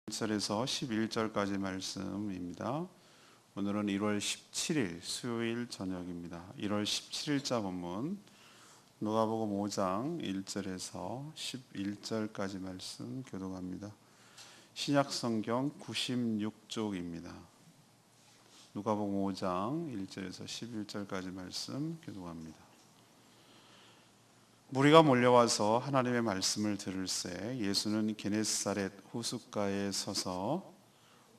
1절에서 11절까지 말씀입니다. 오늘은 1월 17일 수요일 저녁입니다. 1월 17일자 본문 누가복음 5장 1절에서 11절까지 말씀 교독합니다. 신약성경 96쪽입니다. 누가복음 5장 1절에서 11절까지 말씀 교독합니다. 무리가 몰려와서 하나님의 말씀을 들을새 예수는 게네사렛 호숫가에 서서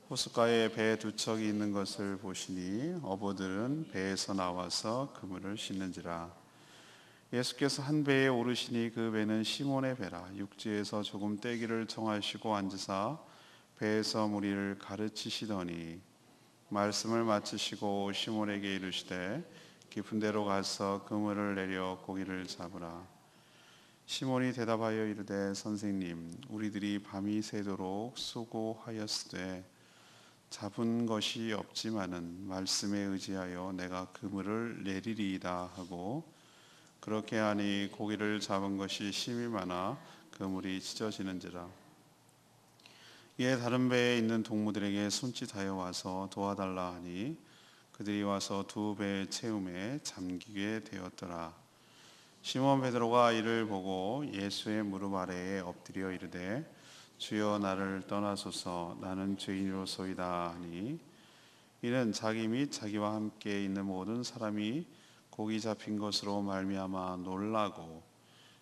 호숫가에 배 두 척이 있는 것을 보시니 어부들은 배에서 나와서 그물을 씻는지라. 예수께서 한 배에 오르시니 그 배는 시몬의 배라. 육지에서 조금 떼기를 청하시고 앉으사 배에서 무리를 가르치시더니 말씀을 마치시고 시몬에게 이르시되 깊은 데로 가서 그물을 내려 고기를 잡으라. 시몬이 대답하여 이르되 선생님, 우리들이 밤이 새도록 수고하였으되 잡은 것이 없지만은 말씀에 의지하여 내가 그물을 내리리이다 하고 그렇게 하니 고기를 잡은 것이 심히 많아 그물이 찢어지는지라. 이에 다른 배에 있는 동무들에게 손짓하여 와서 도와달라 하니 그들이 와서 두 배의 채움에 잠기게 되었더라. 시몬 베드로가 이를 보고 예수의 무릎 아래에 엎드려 이르되 주여 나를 떠나소서 나는 죄인으로소이다 하니 이는 자기 및 자기와 함께 있는 모든 사람이 고기 잡힌 것으로 말미암아 놀라고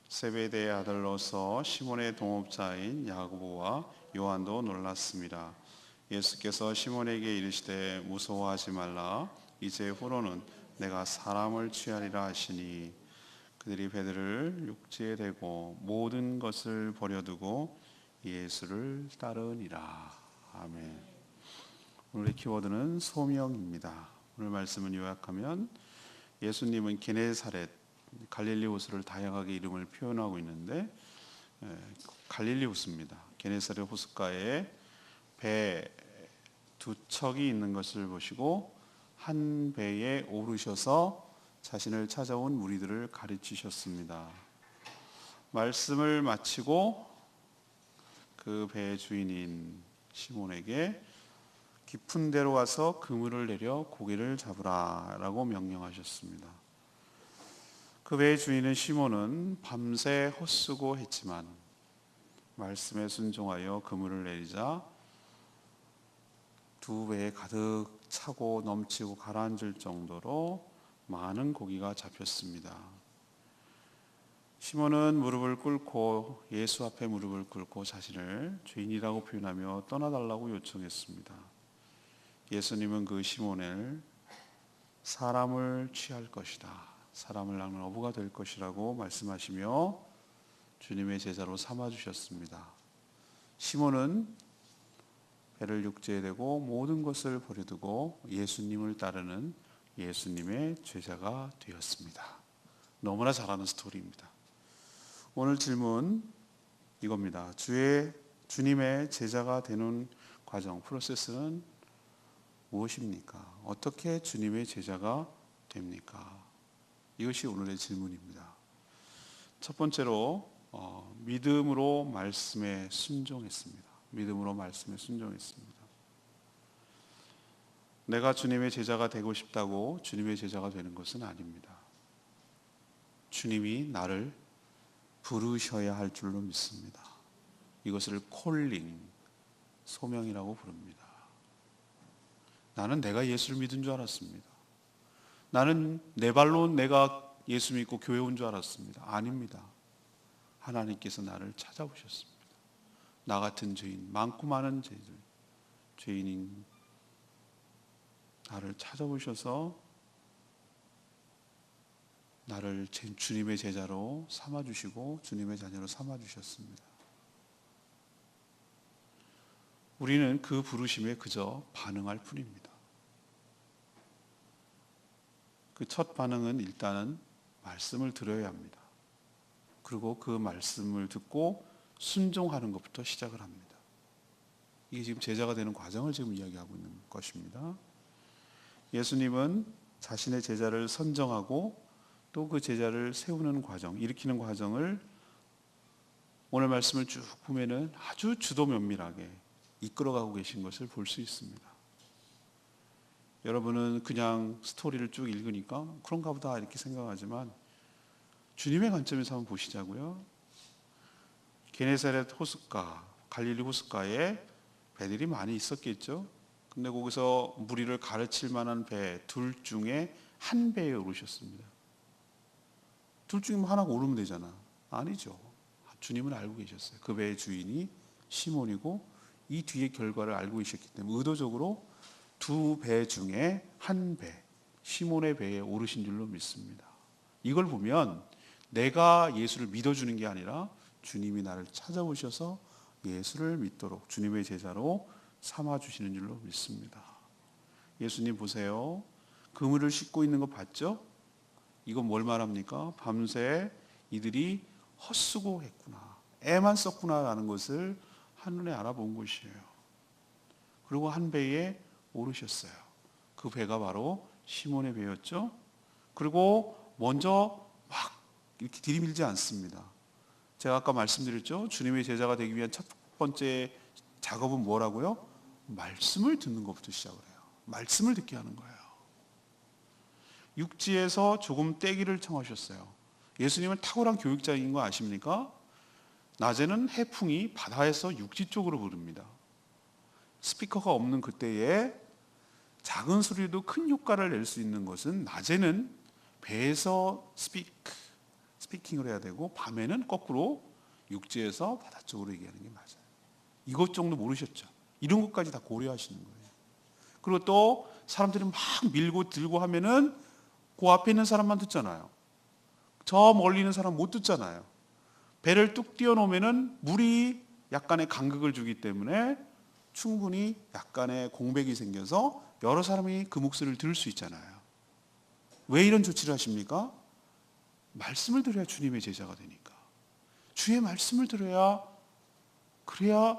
세베대의 아들로서 시몬의 동업자인 야고보와 요한도 놀랐습니다. 예수께서 시몬에게 이르시되 무서워하지 말라 이제 후로는 내가 사람을 취하리라 하시니 그들이 배들을 육지에 대고 모든 것을 버려두고 예수를 따르니라. 아멘. 오늘의 키워드는 소명입니다. 오늘 말씀을 요약하면 예수님은 게네사렛, 갈릴리 호수를 다양하게 이름을 표현하고 있는데 갈릴리 호수입니다. 게네사렛 호숫가에 배 두 척이 있는 것을 보시고 한 배에 오르셔서 자신을 찾아온 무리들을 가르치셨습니다. 말씀을 마치고 그 배의 주인인 시몬에게 깊은 데로 와서 그물을 내려 고기를 잡으라 라고 명령하셨습니다. 그 배의 주인인 시몬은 밤새 헛수고 했지만 말씀에 순종하여 그물을 내리자 두 배에 가득 차고 넘치고 가라앉을 정도로 많은 고기가 잡혔습니다. 시몬은 무릎을 꿇고 예수 앞에 무릎을 꿇고 자신을 죄인이라고 표현하며 떠나달라고 요청했습니다. 예수님은 그 시몬을 사람을 취할 것이다, 사람을 낚는 어부가 될 것이라고 말씀하시며 주님의 제자로 삼아주셨습니다. 시몬은 배를 육지에 대고 모든 것을 버려두고 예수님을 따르는 예수님의 제자가 되었습니다. 너무나 잘하는 스토리입니다. 오늘 질문 이겁니다. 주님의 제자가 되는 과정, 프로세스는 무엇입니까? 어떻게 주님의 제자가 됩니까? 이것이 오늘의 질문입니다. 첫 번째로 믿음으로 말씀에 순종했습니다. 믿음으로 말씀에 순종했습니다. 내가 주님의 제자가 되고 싶다고 주님의 제자가 되는 것은 아닙니다. 주님이 나를 부르셔야 할 줄로 믿습니다. 이것을 콜링, 소명이라고 부릅니다. 나는 내가 예수를 믿은 줄 알았습니다. 나는 내 발로 내가 예수 믿고 교회 온 줄 알았습니다. 아닙니다. 하나님께서 나를 찾아오셨습니다. 나 같은 죄인, 많고 많은 죄인인 나를 찾아오셔서 나를 주님의 제자로 삼아주시고 주님의 자녀로 삼아주셨습니다. 우리는 그 부르심에 그저 반응할 뿐입니다. 그 첫 반응은 일단은 말씀을 들어야 합니다. 그리고 그 말씀을 듣고 순종하는 것부터 시작을 합니다. 이게 지금 제자가 되는 과정을 지금 이야기하고 있는 것입니다. 예수님은 자신의 제자를 선정하고 또 그 제자를 세우는 과정, 일으키는 과정을 오늘 말씀을 쭉 보면은 아주 주도 면밀하게 이끌어가고 계신 것을 볼 수 있습니다. 여러분은 그냥 스토리를 쭉 읽으니까 그런가 보다 이렇게 생각하지만 주님의 관점에서 한번 보시자고요. 게네사렛 호숫가, 갈릴리 호숫가에 배들이 많이 있었겠죠. 근데 거기서 무리를 가르칠 만한 배 둘 중에 한 배에 오르셨습니다. 둘 중에 하나가 오르면 되잖아. 아니죠. 주님은 알고 계셨어요. 그 배의 주인이 시몬이고 이 뒤의 결과를 알고 계셨기 때문에 의도적으로 두 배 중에 한 배, 시몬의 배에 오르신 줄로 믿습니다. 이걸 보면 내가 예수를 믿어주는 게 아니라 주님이 나를 찾아오셔서 예수를 믿도록 주님의 제자로 삼아주시는 줄로 믿습니다. 예수님 보세요. 그물을 싣고 있는 거 봤죠? 이건 뭘 말합니까? 밤새 이들이 헛수고했구나, 애만 썼구나라는 것을 한눈에 알아본 것이에요. 그리고 한 배에 오르셨어요. 그 배가 바로 시몬의 배였죠. 그리고 먼저 막 이렇게 들이밀지 않습니다. 제가 아까 말씀드렸죠. 주님의 제자가 되기 위한 첫 번째 작업은 뭐라고요? 말씀을 듣는 것부터 시작을 해요. 말씀을 듣게 하는 거예요. 육지에서 조금 떼기를 청하셨어요. 예수님은 탁월한 교육자인 거 아십니까? 낮에는 해풍이 바다에서 육지 쪽으로 부릅니다. 스피커가 없는 그때에 작은 소리도 큰 효과를 낼 수 있는 것은 낮에는 배에서 스피킹을 해야 되고 밤에는 거꾸로 육지에서 바다 쪽으로 얘기하는 게 맞아요. 이것 정도 모르셨죠? 이런 것까지 다 고려하시는 거예요. 그리고 또 사람들이 막 밀고 들고 하면은 그 앞에 있는 사람만 듣잖아요. 저 멀리 있는 사람 못 듣잖아요. 배를 뚝 띄워놓으면은 물이 약간의 간극을 주기 때문에 충분히 약간의 공백이 생겨서 여러 사람이 그 목소리를 들을 수 있잖아요. 왜 이런 조치를 하십니까? 말씀을 들어야 주님의 제자가 되니까. 주의 말씀을 들어야, 그래야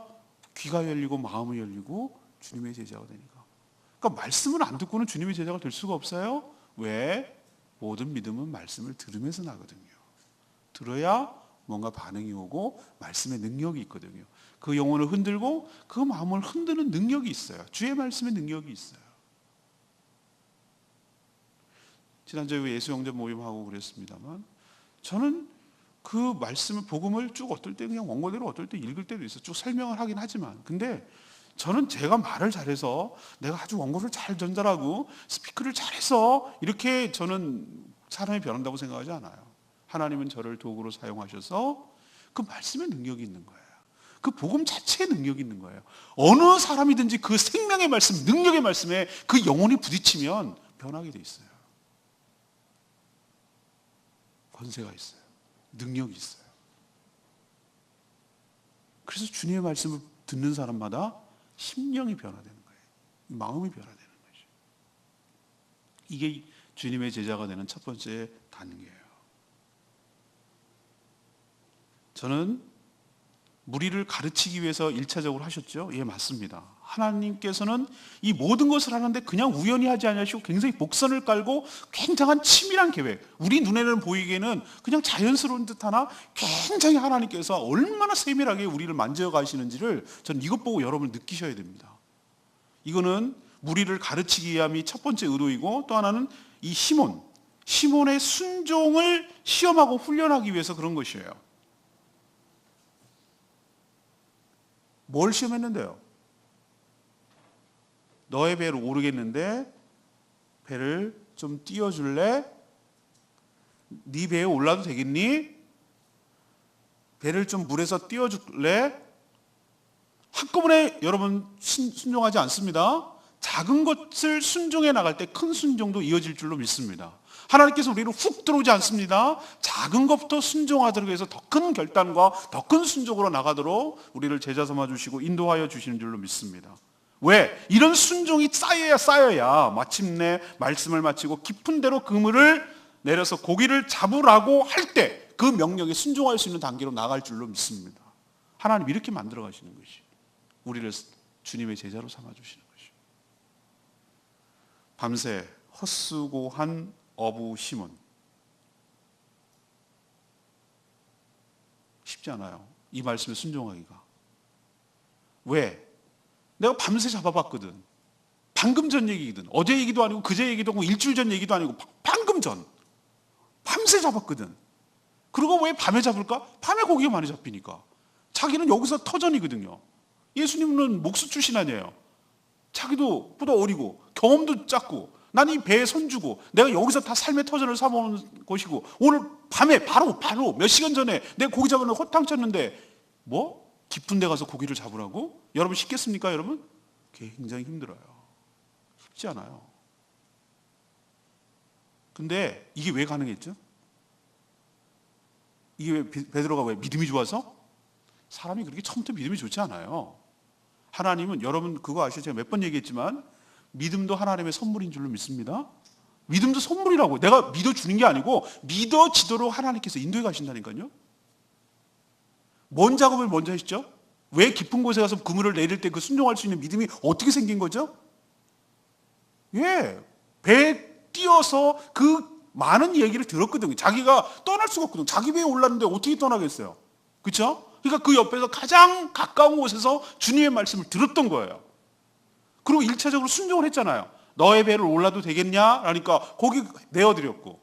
귀가 열리고 마음이 열리고 주님의 제자가 되니까. 그러니까 말씀을 안 듣고는 주님의 제자가 될 수가 없어요. 왜? 모든 믿음은 말씀을 들으면서 나거든요. 들어야 뭔가 반응이 오고 말씀의 능력이 있거든요. 그 영혼을 흔들고 그 마음을 흔드는 능력이 있어요. 주의 말씀의 능력이 있어요. 지난주에 예수 영접 모임하고 그랬습니다만 저는 그 말씀을, 복음을 쭉 어떨 때 그냥 원고대로 어떨 때 읽을 때도 있어요. 쭉 설명을 하긴 하지만, 근데 저는 제가 말을 잘해서 내가 아주 원고를 잘 전달하고 스피크를 잘해서 이렇게 저는 사람이 변한다고 생각하지 않아요. 하나님은 저를 도구로 사용하셔서 그 말씀의 능력이 있는 거예요. 그 복음 자체의 능력이 있는 거예요. 어느 사람이든지 그 생명의 말씀, 능력의 말씀에 그 영혼이 부딪히면 변하게 돼 있어요. 권세가 있어요. 능력이 있어요. 그래서 주님의 말씀을 듣는 사람마다 심령이 변화되는 거예요. 마음이 변화되는 거죠. 이게 주님의 제자가 되는 첫 번째 단계예요. 저는 무리를 가르치기 위해서 1차적으로 하셨죠? 예, 맞습니다. 하나님께서는 이 모든 것을 하는데 그냥 우연히 하지 않으시고 굉장히 복선을 깔고 굉장한 치밀한 계획, 우리 눈에는 보이기에는 그냥 자연스러운 듯 하나 굉장히 하나님께서 얼마나 세밀하게 우리를 만져 가시는지를 저는 이것 보고 여러분 느끼셔야 됩니다. 이거는 무리를 가르치기 위함이 첫 번째 의도이고, 또 하나는 이 시몬의 순종을 시험하고 훈련하기 위해서 그런 것이에요. 뭘 시험했는데요? 너의 배를 오르겠는데 배를 좀 띄워줄래? 네 배에 올라도 되겠니? 배를 좀 물에서 띄워줄래? 한꺼번에 여러분 순종하지 않습니다. 작은 것을 순종해 나갈 때 큰 순종도 이어질 줄로 믿습니다. 하나님께서 우리를 훅 들어오지 않습니다. 작은 것부터 순종하도록 해서 더 큰 결단과 더 큰 순종으로 나가도록 우리를 제자 삼아 주시고 인도하여 주시는 줄로 믿습니다. 왜? 이런 순종이 쌓여야 마침내 말씀을 마치고 깊은 데로 그물을 내려서 고기를 잡으라고 할 때 그 명령에 순종할 수 있는 단계로 나갈 줄로 믿습니다. 하나님 이렇게 만들어 가시는 것이 우리를 주님의 제자로 삼아 주시는 것이. 밤새 헛수고한 어부 시몬, 쉽지 않아요. 이 말씀에 순종하기가. 왜? 내가 밤새 잡아봤거든. 방금 전 얘기거든. 어제 얘기도 아니고 그제 얘기도 아니고 일주일 전 얘기도 아니고 방금 전. 밤새 잡았거든. 그리고 왜 밤에 잡을까? 밤에 고기가 많이 잡히니까. 자기는 여기서 터전이거든요. 예수님은 목수 출신 아니에요. 자기도 보다 어리고 경험도 작고 난 이 배에 손주고 내가 여기서 다 삶의 터전을 삼아오는 것이고 오늘 밤에 바로 몇 시간 전에 내가 고기 잡으러 호탕 쳤는데 뭐? 깊은 데 가서 고기를 잡으라고? 여러분 쉽겠습니까 여러분? 굉장히 힘들어요. 쉽지 않아요. 근데 이게 왜 가능했죠? 이게 왜 베드로가 왜 믿음이 좋아서? 사람이 그렇게 처음부터 믿음이 좋지 않아요. 하나님은 여러분 그거 아시죠? 제가 몇 번 얘기했지만 믿음도 하나님의 선물인 줄로 믿습니다. 믿음도 선물이라고. 내가 믿어주는 게 아니고 믿어지도록 하나님께서 인도해 가신다니까요. 뭔 작업을 먼저 하시죠? 왜 깊은 곳에 가서 그물을 내릴 때 그 순종할 수 있는 믿음이 어떻게 생긴 거죠? 예, 배에 띄어서 그 많은 얘기를 들었거든요. 자기가 떠날 수가 없거든요. 자기 배에 올랐는데 어떻게 떠나겠어요? 그렇죠? 그러니까 그 옆에서 가장 가까운 곳에서 주님의 말씀을 들었던 거예요. 그리고 1차적으로 순종을 했잖아요. 너의 배를 올라도 되겠냐? 라니까 거기 내어드렸고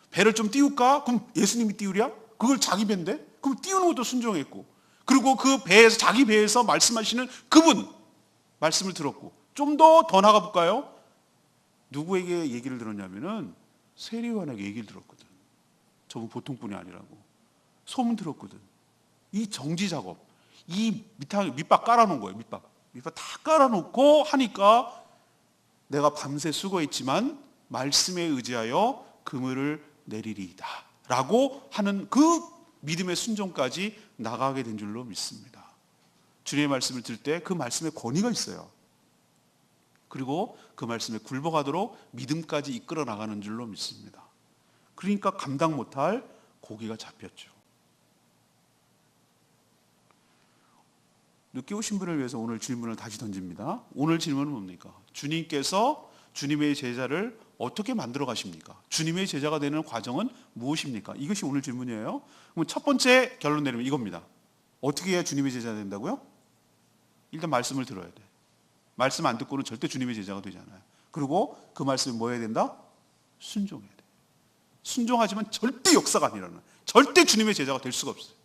배를 좀 띄울까? 그럼 예수님이 띄우랴? 그걸 자기 배인데? 그럼 띄우는 것도 순종했고 그리고 그 배에서 자기 배에서 말씀하시는 그분 말씀을 들었고 좀 더 나가 볼까요? 누구에게 얘기를 들었냐면은 세리요한에게 얘기를 들었거든. 저분 보통 분이 아니라고. 소문 들었거든. 이 정지 작업, 이 밑밥 깔아놓은 거예요. 밑밥 다 깔아놓고 하니까 내가 밤새 수고했지만 말씀에 의지하여 그물을 내리리이다 라고 하는 그 믿음의 순종까지 나가게 된 줄로 믿습니다. 주님의 말씀을 들을 때 그 말씀에 권위가 있어요. 그리고 그 말씀에 굴복하도록 믿음까지 이끌어 나가는 줄로 믿습니다. 그러니까 감당 못할 고기가 잡혔죠. 늦게 오신 분을 위해서 오늘 질문을 다시 던집니다. 오늘 질문은 뭡니까? 주님께서 주님의 제자를 어떻게 만들어 가십니까? 주님의 제자가 되는 과정은 무엇입니까? 이것이 오늘 질문이에요. 그럼 첫 번째 결론 내리면 이겁니다. 어떻게 해야 주님의 제자가 된다고요? 일단 말씀을 들어야 돼. 말씀 안 듣고는 절대 주님의 제자가 되지 않아요. 그리고 그 말씀이 뭐 해야 된다? 순종해야 돼. 순종하지만 절대 역사가 안 일어나요. 절대 주님의 제자가 될 수가 없어요.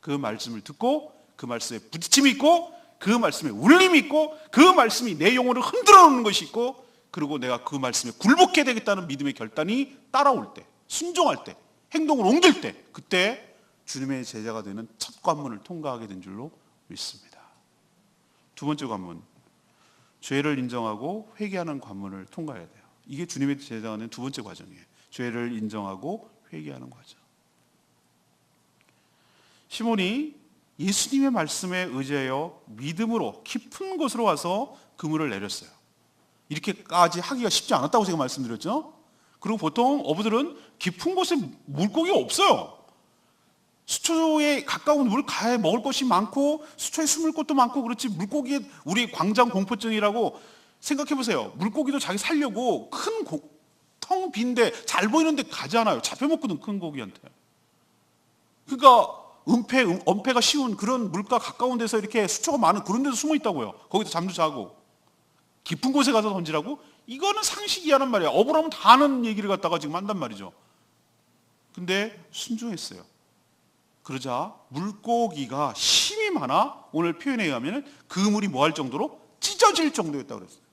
그 말씀을 듣고 그 말씀에 부딪힘이 있고 그 말씀에 울림이 있고 그 말씀이 내 영혼을 흔들어 놓는 것이 있고 그리고 내가 그 말씀에 굴복해야 되겠다는 믿음의 결단이 따라올 때 순종할 때 행동을 옮길 때 그때 주님의 제자가 되는 첫 관문을 통과하게 된 줄로 믿습니다. 두 번째 관문, 죄를 인정하고 회개하는 관문을 통과해야 돼요. 이게 주님의 제자가 되는 두 번째 과정이에요. 죄를 인정하고 회개하는 과정. 시몬이 예수님의 말씀에 의지하여 믿음으로 깊은 곳으로 와서 그물을 내렸어요. 이렇게까지 하기가 쉽지 않았다고 제가 말씀드렸죠. 그리고 보통 어부들은 깊은 곳에 물고기가 없어요. 수초에 가까운 물가에 먹을 것이 많고 수초에 숨을 곳도 많고 그렇지 물고기에 우리 광장 공포증이라고 생각해 보세요. 물고기도 자기 살려고 큰 텅 빈데 잘 보이는데 가지 않아요. 잡혀먹거든 큰 고기한테. 그러니까 엄폐가 쉬운 그런 물가 가까운 데서 이렇게 수초가 많은 그런 데서 숨어 있다고요. 거기서 잠도 자고 깊은 곳에 가서 던지라고? 이거는 상식이야란 말이야. 어부라면 다 아는 얘기를 갖다가 지금 한단 말이죠. 근데 순종했어요. 그러자 물고기가 힘이 많아 오늘 표현에 의하면 그물이 뭐 할 정도로 찢어질 정도였다고 그랬어요.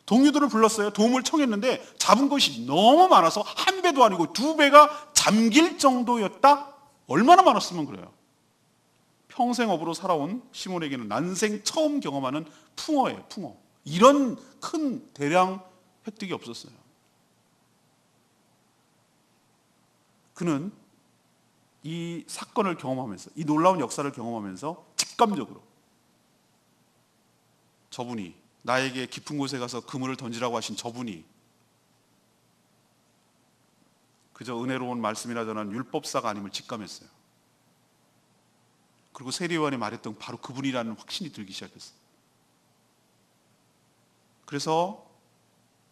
동료들을 불렀어요. 도움을 청했는데 잡은 것이 너무 많아서 한 배도 아니고 두 배가 잠길 정도였다. 얼마나 많았으면 그래요. 평생 어부로 살아온 시몬에게는 난생 처음 경험하는 풍어예요. 풍어. 이런 큰 대량 획득이 없었어요. 그는 이 사건을 경험하면서 이 놀라운 역사를 경험하면서 직감적으로 저분이 나에게 깊은 곳에 가서 그물을 던지라고 하신 저분이 그저 은혜로운 말씀이나 전한 율법사가 아님을 직감했어요. 그리고 세리요한이 말했던 바로 그분이라는 확신이 들기 시작했어요. 그래서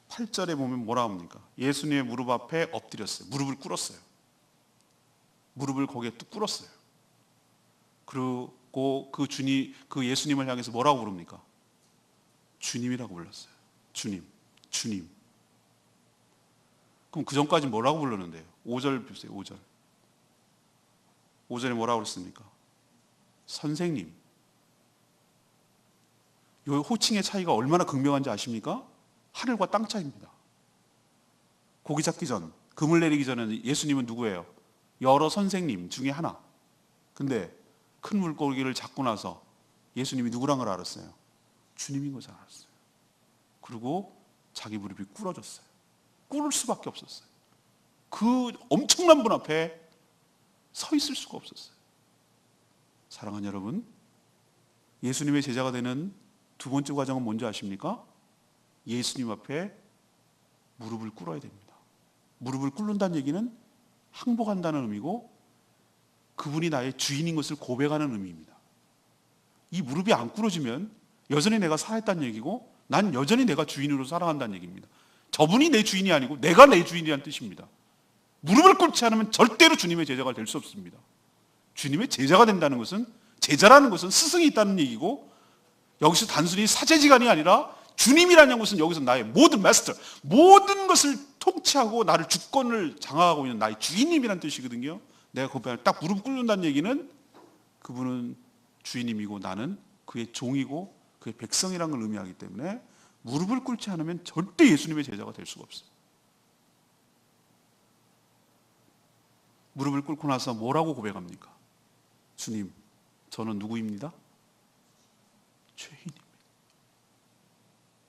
8절에 보면 뭐라 합니까? 예수님의 무릎 앞에 엎드렸어요. 무릎을 꿇었어요. 무릎을 거기에 뚝 꿇었어요. 그리고 그 예수님을 향해서 뭐라고 부릅니까? 주님이라고 불렀어요. 주님, 주님. 그럼 그 전까지 뭐라고 불렀는데요? 5절 보세요. 5절. 5절에 뭐라고 그랬습니까? 선생님. 이 호칭의 차이가 얼마나 극명한지 아십니까? 하늘과 땅 차이입니다. 고기 잡기 전, 그물 내리기 전에 예수님은 누구예요? 여러 선생님 중에 하나. 근데 큰 물고기를 잡고 나서 예수님이 누구란 걸 알았어요? 주님인 것을 알았어요. 그리고 자기 무릎이 꿇어졌어요. 꿇을 수밖에 없었어요. 그 엄청난 분 앞에 서 있을 수가 없었어요. 사랑하는 여러분, 예수님의 제자가 되는 두 번째 과정은 뭔지 아십니까? 예수님 앞에 무릎을 꿇어야 됩니다. 무릎을 꿇는다는 얘기는 항복한다는 의미고 그분이 나의 주인인 것을 고백하는 의미입니다. 이 무릎이 안 꿇어지면 여전히 내가 살아있다는 얘기고 난 여전히 내가 주인으로 살아간다는 얘기입니다. 저분이 내 주인이 아니고 내가 내 주인이라는 뜻입니다. 무릎을 꿇지 않으면 절대로 주님의 제자가 될 수 없습니다. 주님의 제자가 된다는 것은, 제자라는 것은 스승이 있다는 얘기고, 여기서 단순히 사제지간이 아니라 주님이라는 것은 여기서 나의 모든 마스터, 모든 것을 통치하고 나를 주권을 장악하고 있는 나의 주인님이라는 뜻이거든요. 내가 고백하는 딱 무릎 꿇는다는 얘기는 그분은 주인님이고 나는 그의 종이고 그의 백성이라는 걸 의미하기 때문에 무릎을 꿇지 않으면 절대 예수님의 제자가 될 수가 없어요. 무릎을 꿇고 나서 뭐라고 고백합니까? 주님, 저는 누구입니다? 죄인입니다.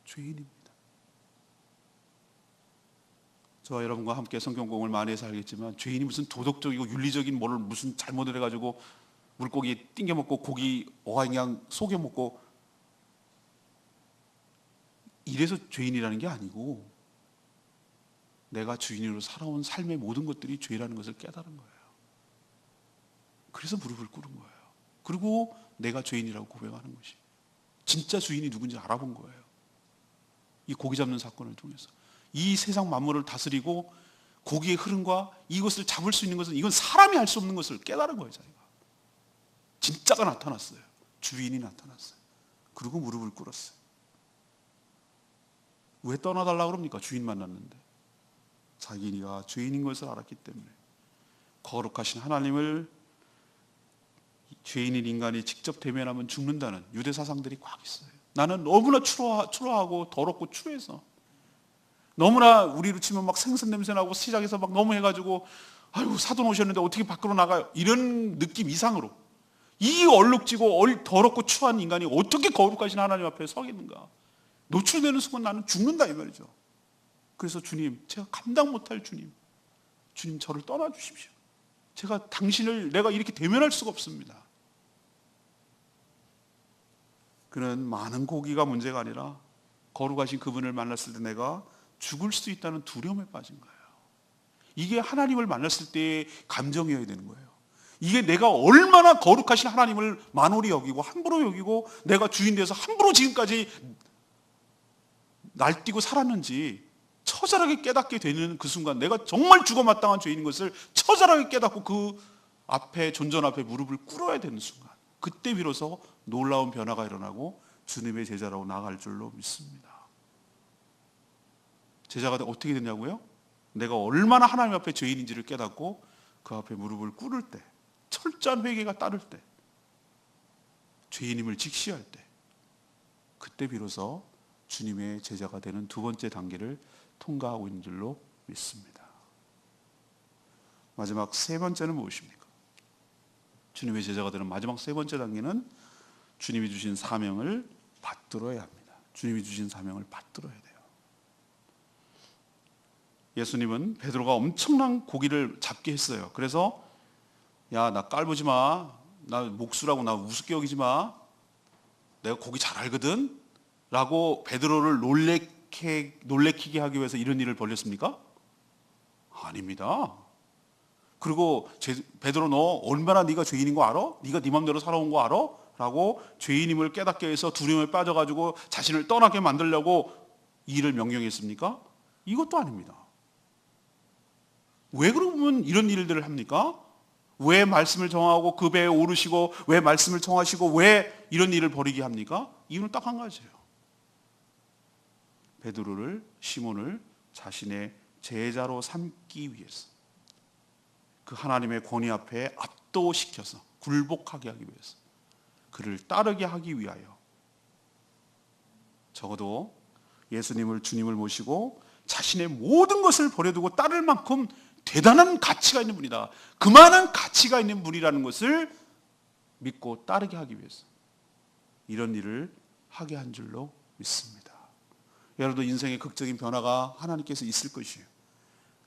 죄인입니다. 저와 여러분과 함께 성경 공부를 많이 해서 알겠지만 죄인이 무슨 도덕적이고 윤리적인 뭐를 무슨 잘못을 해가지고 물고기 띵겨 먹고 고기 어항양 속여 먹고 이래서 죄인이라는 게 아니고 내가 주인으로 살아온 삶의 모든 것들이 죄라는 것을 깨달은 거예요. 그래서 무릎을 꿇은 거예요. 그리고 내가 죄인이라고 고백하는 것이 진짜 주인이 누군지 알아본 거예요. 이 고기 잡는 사건을 통해서 이 세상 만물을 다스리고 고기의 흐름과 이것을 잡을 수 있는 것은 이건 사람이 할 수 없는 것을 깨달은 거예요. 자기가 진짜가 나타났어요. 주인이 나타났어요. 그리고 무릎을 꿇었어요. 왜 떠나달라고 그럽니까? 주인 만났는데 자기가 죄인인 것을 알았기 때문에. 거룩하신 하나님을 죄인인 인간이 직접 대면하면 죽는다는 유대 사상들이 꽉 있어요. 나는 너무나 추로하고 더럽고 추해서 너무나 우리로 치면 막 생선 냄새 나고 시장에서 막 너무 해가지고 아이고 사돈 오셨는데 어떻게 밖으로 나가요? 이런 느낌 이상으로 이 얼룩지고 더럽고 추한 인간이 어떻게 거룩하신 하나님 앞에 서겠는가? 노출되는 순간 나는 죽는다 이 말이죠. 그래서 주님, 제가 감당 못할 주님 저를 떠나주십시오. 제가 당신을 내가 이렇게 대면할 수가 없습니다. 그는 많은 고기가 문제가 아니라 거룩하신 그분을 만났을 때 내가 죽을 수 있다는 두려움에 빠진 거예요. 이게 하나님을 만났을 때의 감정이어야 되는 거예요. 이게 내가 얼마나 거룩하신 하나님을 만홀히 여기고 함부로 여기고 내가 주인 돼서 함부로 지금까지 날뛰고 살았는지 처절하게 깨닫게 되는 그 순간 내가 정말 죽어마땅한 죄인인 것을 처절하게 깨닫고 그 앞에 존전 앞에 무릎을 꿇어야 되는 순간 그때 비로소 놀라운 변화가 일어나고 주님의 제자라고 나아갈 줄로 믿습니다. 제자가 어떻게 됐냐고요? 내가 얼마나 하나님 앞에 죄인인지를 깨닫고 그 앞에 무릎을 꿇을 때 철저한 회개가 따를 때 죄인임을 직시할 때 그때 비로소 주님의 제자가 되는 두 번째 단계를 통과하고 있는 줄로 믿습니다. 마지막 세 번째는 무엇입니까? 주님의 제자가 되는 마지막 세 번째 단계는 주님이 주신 사명을 받들어야 합니다. 주님이 주신 사명을 받들어야 돼요. 예수님은 베드로가 엄청난 고기를 잡게 했어요. 그래서 야, 나 깔보지 마. 나 목수라고 나 우습게 여기지 마. 내가 고기 잘 알거든. 라고 베드로를 놀래키게 하기 위해서 이런 일을 벌였습니까? 아닙니다. 그리고 베드로 너 얼마나 네가 죄인인 거 알아? 네가 네 맘대로 살아온 거 알아? 라고 죄인임을 깨닫게 해서 두려움에 빠져가지고 자신을 떠나게 만들려고 이 일을 명령했습니까? 이것도 아닙니다. 왜 그러면 이런 일들을 합니까? 왜 말씀을 정하고 그 배에 오르시고 왜 말씀을 청하시고 왜 이런 일을 벌이게 합니까? 이유는 딱 한 가지예요. 베드로를, 시몬을 자신의 제자로 삼기 위해서, 그 하나님의 권위 앞에 압도시켜서 굴복하게 하기 위해서, 그를 따르게 하기 위하여 적어도 예수님을, 주님을 모시고 자신의 모든 것을 버려두고 따를 만큼 대단한 가치가 있는 분이다, 그만한 가치가 있는 분이라는 것을 믿고 따르게 하기 위해서 이런 일을 하게 한 줄로 믿습니다. 여러분도 인생의 극적인 변화가 하나님께서 있을 것이에요.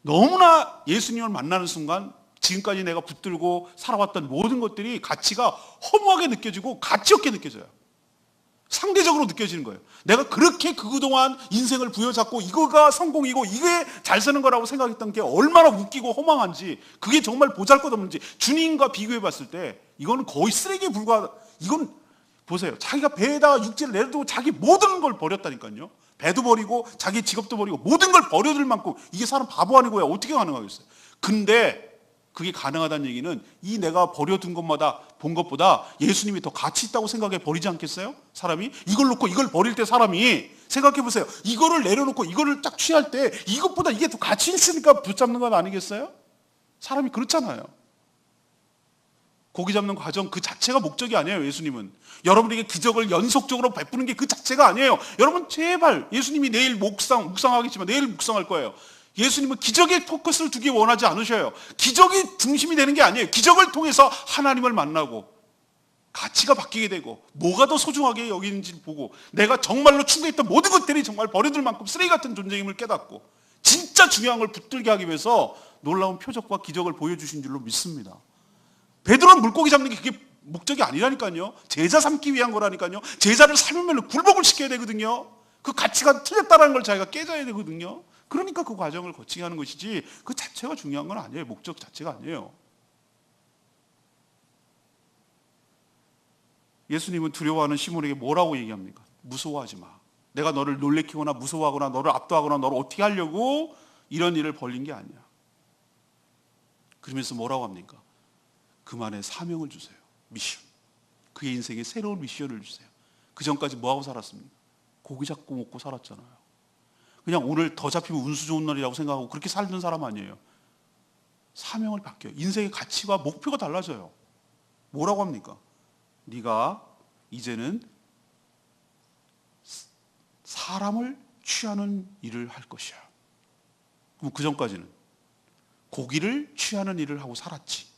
너무나 예수님을 만나는 순간 지금까지 내가 붙들고 살아왔던 모든 것들이 가치가 허무하게 느껴지고 가치 없게 느껴져요. 상대적으로 느껴지는 거예요. 내가 그렇게 그동안 인생을 부여잡고 이거가 성공이고 이게 잘 사는 거라고 생각했던 게 얼마나 웃기고 허망한지, 그게 정말 보잘것없는지 주님과 비교해 봤을 때 이거는 거의 쓰레기에 불과하다. 이건 보세요. 자기가 배에다가 육지를 내려두고 자기 모든 걸 버렸다니까요. 배도 버리고 자기 직업도 버리고 모든 걸 버려둘 만큼, 이게 사람 바보 아니고야 어떻게 가능하겠어요. 근데 그게 가능하다는 얘기는 이 내가 버려둔 것마다 본 것보다 예수님이 더 가치 있다고 생각해 버리지 않겠어요? 사람이 이걸 놓고 이걸 버릴 때 사람이 생각해 보세요. 이거를 내려놓고 이거를 딱 취할 때 이것보다 이게 더 가치 있으니까 붙잡는 건 아니겠어요? 사람이 그렇잖아요. 고기 잡는 과정 그 자체가 목적이 아니에요. 예수님은 여러분에게 기적을 연속적으로 베푸는 게 그 자체가 아니에요. 여러분 제발, 예수님이 내일 묵상하겠지만 내일 묵상할 거예요. 예수님은 기적에 포커스를 두기 원하지 않으셔요. 기적이 중심이 되는 게 아니에요. 기적을 통해서 하나님을 만나고 가치가 바뀌게 되고 뭐가 더 소중하게 여기는지 보고 내가 정말로 추구했던 모든 것들이 정말 버려둘 만큼 쓰레기 같은 존재임을 깨닫고 진짜 중요한 걸 붙들게 하기 위해서 놀라운 표적과 기적을 보여주신 줄로 믿습니다. 베드로는 물고기 잡는 게 그게 목적이 아니라니까요. 제자 삼기 위한 거라니까요. 제자를 삶으면 굴복을 시켜야 되거든요. 그 가치가 틀렸다는 걸 자기가 깨져야 되거든요. 그러니까 그 과정을 거치게 하는 것이지 그 자체가 중요한 건 아니에요. 목적 자체가 아니에요. 예수님은 두려워하는 시몬에게 뭐라고 얘기합니까? 무서워하지 마. 내가 너를 놀래키거나 무서워하거나 너를 압도하거나 너를 어떻게 하려고 이런 일을 벌린 게 아니야. 그러면서 뭐라고 합니까? 그만의 사명을 주세요. 미션. 그의 인생에 새로운 미션을 주세요. 그 전까지 뭐하고 살았습니까? 고기 잡고 먹고 살았잖아요. 그냥 오늘 더 잡히면 운수 좋은 날이라고 생각하고 그렇게 살던 사람 아니에요. 사명을 바뀌어요. 인생의 가치와 목표가 달라져요. 뭐라고 합니까? 네가 이제는 사람을 취하는 일을 할 것이야. 그럼 그 전까지는 고기를 취하는 일을 하고 살았지.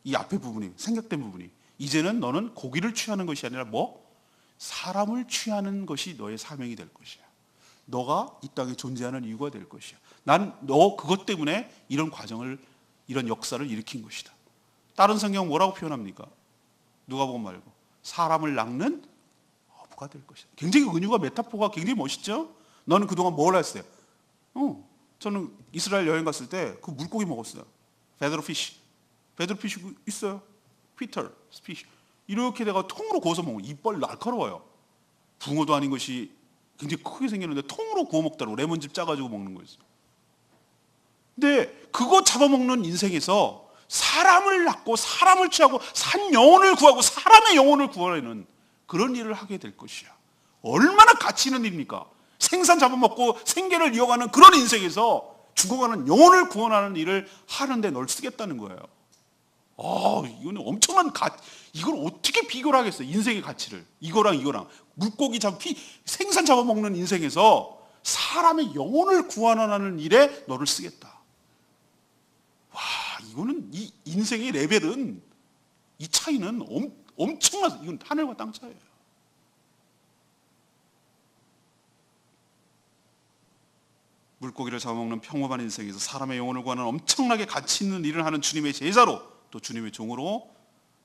이 앞에 부분이, 생략된 부분이, 이제는 너는 고기를 취하는 것이 아니라 뭐? 사람을 취하는 것이 너의 사명이 될 것이야. 너가 이 땅에 존재하는 이유가 될 것이야. 난 너 그것 때문에 이런 과정을, 이런 역사를 일으킨 것이다. 다른 성경은 뭐라고 표현합니까? 누가복음 말고 사람을 낚는 어부가 될 것이다. 굉장히 은유가, 메타포가 굉장히 멋있죠? 너는 그동안 뭘 했어요? 저는 이스라엘 여행 갔을 때 그 물고기 먹었어요. 베드로 피쉬 있어요. 피터 피쉬. 이렇게 내가 통으로 구워서 먹어요. 이빨 날카로워요. 붕어도 아닌 것이 굉장히 크게 생겼는데 통으로 구워 먹더라고. 레몬즙 짜가지고 먹는 거였어요. 근데 그거 잡아먹는 인생에서 사람을 낳고 사람을 취하고 산 영혼을 구하고 사람의 영혼을 구하려는 그런 일을 하게 될 것이야. 얼마나 가치 있는 일입니까? 생선 잡아먹고 생계를 이어가는 그런 인생에서 죽어가는 영혼을 구원하는 일을 하는데 널 쓰겠다는 거예요. 이거는 엄청난 이걸 어떻게 비교를 하겠어요? 인생의 가치를. 이거랑 물고기 생선 잡아먹는 인생에서 사람의 영혼을 구원하는 일에 너를 쓰겠다. 와, 이거는 이 인생의 레벨은, 이 차이는 엄청나서, 이건 하늘과 땅 차이예요. 물고기를 잡아먹는 평범한 인생에서 사람의 영혼을 구하는 엄청나게 가치 있는 일을 하는 주님의 제자로, 또 주님의 종으로